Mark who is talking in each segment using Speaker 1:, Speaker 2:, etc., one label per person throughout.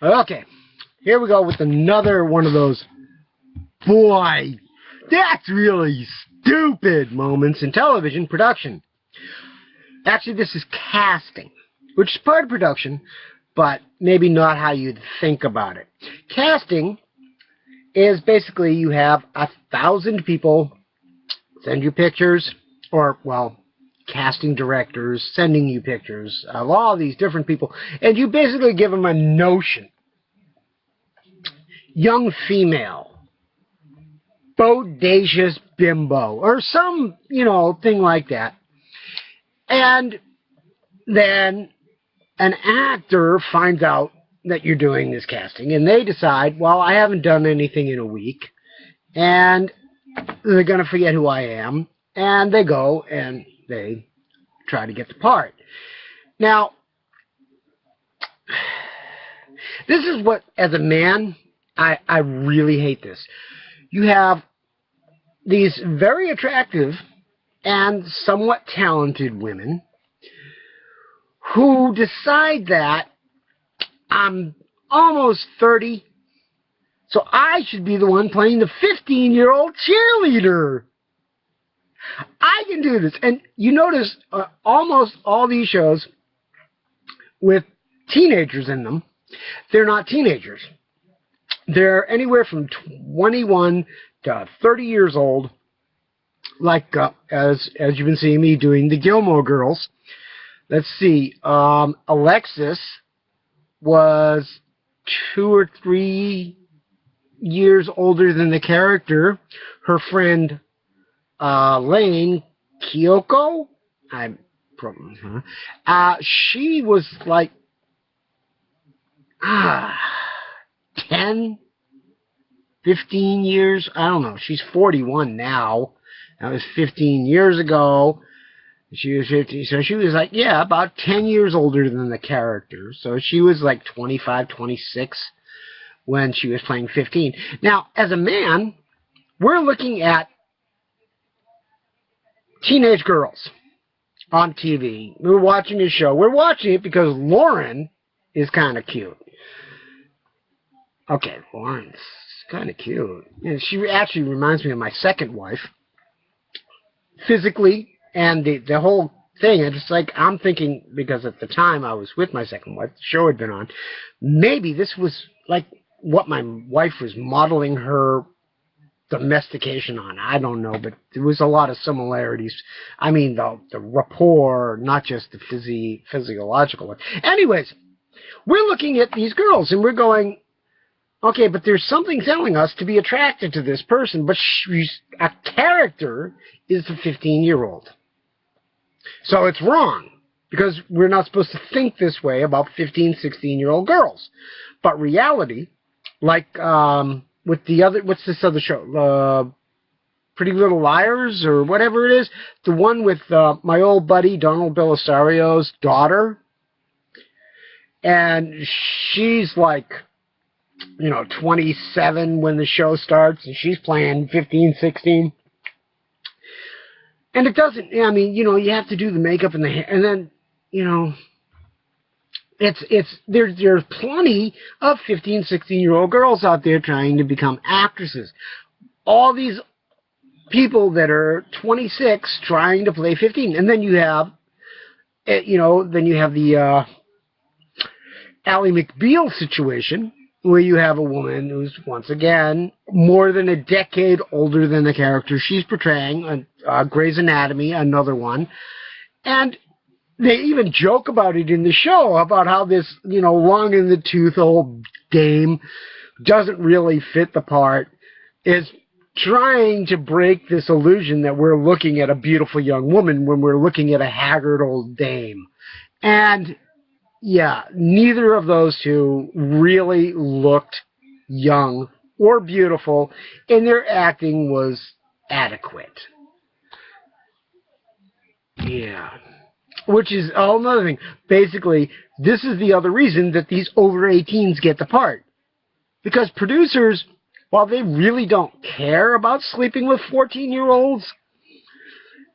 Speaker 1: Okay, here we go with another one of those, boy, that's really stupid moments in television production. Actually, this is casting, which is part of production, but maybe not how you'd think about it. Casting is basically you have 1,000 people send you pictures, or, well, casting directors sending you pictures of all these different people, and you basically give them a notion. Young female, bodacious bimbo, or some, thing like that. And then an actor finds out that you're doing this casting, and they decide, well, I haven't done anything in a week, and they're going to forget who I am, and they go and they try to get the part. Now, this is what, as a man, I really hate this. You have these very attractive and somewhat talented women who decide that I'm almost 30, so I should be the one playing the 15-year-old cheerleader. I can do this. And you notice almost all these shows with teenagers in them, they're not teenagers. They're anywhere from 21 to 30 years old, like as you've been seeing me doing the Gilmore Girls. Let's see, Alexis was 2 or 3 years older than the character. Her friend Lane, Kyoko, she was like 10, 15 years, I don't know. She's 41 now. That was 15 years ago. She was 50, so she was like, yeah, about 10 years older than the character. So she was like 25, 26 when she was playing 15. Now, as a man, we're looking at teenage girls on TV. We're watching a show. We're watching it because Lauren is kind of cute. Okay, Lauren's kind of cute. And she actually reminds me of my second wife. Physically, and the whole thing, it's just like, I'm thinking, because at the time I was with my second wife, the show had been on, maybe this was like what my wife was modeling her domestication on. I don't know, but there was a lot of similarities. I mean, the rapport, not just the physiological one. Anyways, we're looking at these girls, and we're going, okay, but there's something telling us to be attracted to this person, but a character is the 15-year-old. So it's wrong, because we're not supposed to think this way about 15, 16-year-old girls. But reality, like with the other, what's this other show? Pretty Little Liars, or whatever it is. The one with my old buddy, Donald Belisario's daughter. And she's like, 27 when the show starts, and she's playing 15, 16. And it doesn't, I mean, you have to do the makeup and the hair, and then, there's plenty of 15, 16-year-old girls out there trying to become actresses. All these people that are 26 trying to play 15. And then you have, the Ally McBeal situation, where you have a woman who's, once again, more than a decade older than the character she's portraying, Grey's Anatomy, another one. And they even joke about it in the show, about how this, long in the tooth old dame doesn't really fit the part, is trying to break this illusion that we're looking at a beautiful young woman when we're looking at a haggard old dame. And yeah, neither of those two really looked young or beautiful, and their acting was adequate. Yeah. Which is another thing. Basically, this is the other reason that these over 18s get the part. Because producers, while they really don't care about sleeping with 14-year-olds,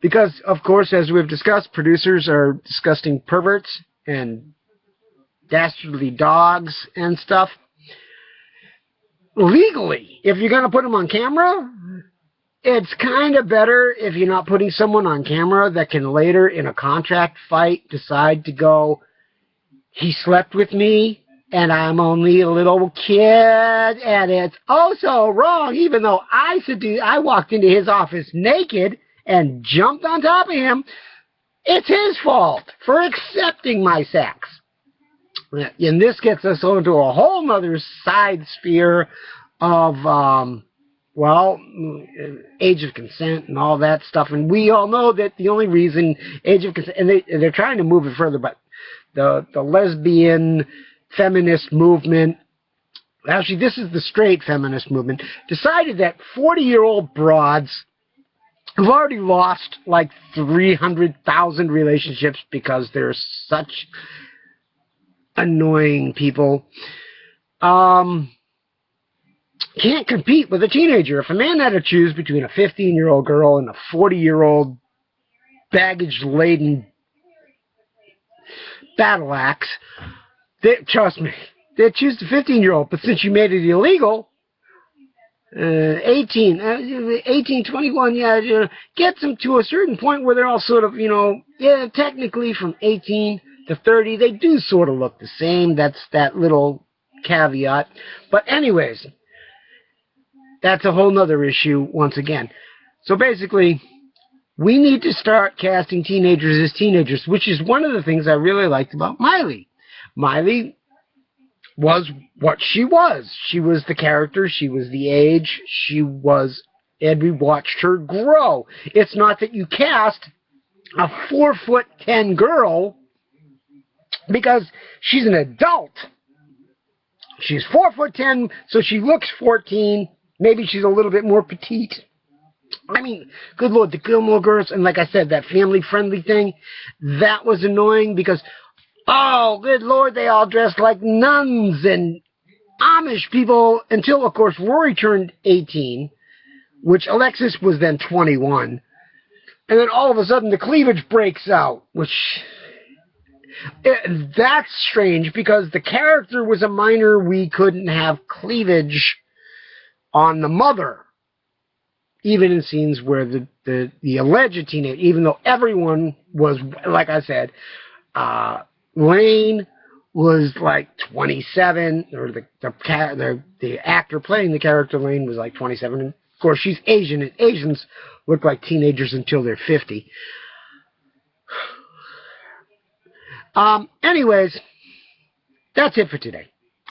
Speaker 1: because, of course, as we've discussed, producers are disgusting perverts and dastardly dogs and stuff. Legally, if you're going to put them on camera, it's kind of better if you're not putting someone on camera that can later in a contract fight decide to go, he slept with me and I'm only a little kid and it's oh so wrong, even though I walked into his office naked and jumped on top of him. It's his fault for accepting my sex. And this gets us into a whole other side sphere of, well, age of consent and all that stuff. And we all know that the only reason age of consent, and they're trying to move it further, but the lesbian feminist movement, actually this is the straight feminist movement, decided that 40-year-old broads have already lost like 300,000 relationships because they're such annoying people. Can't compete with a teenager. If a man had to choose between a 15-year-old girl and a 40-year-old baggage-laden battle axe, trust me, they'd choose the 15-year-old. But since you made it illegal, 18, 21, yeah, gets them to a certain point where they're all sort of, yeah, technically from 18 to 30, they do sort of look the same. That's that little caveat. But anyways, that's a whole nother issue once again. So basically, we need to start casting teenagers as teenagers, which is one of the things I really liked about Miley. Miley was what she was. She was the character. She was the age. She was, and we watched her grow. It's not that you cast a 4'10" girl because she's an adult. She's 4'10", so she looks 14. Maybe she's a little bit more petite. I mean, good Lord, the Gilmore Girls, and like I said, that family-friendly thing, that was annoying because, oh, good Lord, they all dressed like nuns and Amish people until, of course, Rory turned 18, which Alexis was then 21. And then all of a sudden the cleavage breaks out, which... that's strange because the character was a minor. We couldn't have cleavage on the mother, even in scenes where the alleged teenager, even though everyone was, like I said, Lane was like 27, or the actor playing the character Lane was like 27. And of course, she's Asian, and Asians look like teenagers until they're 50. Anyways, that's it for today.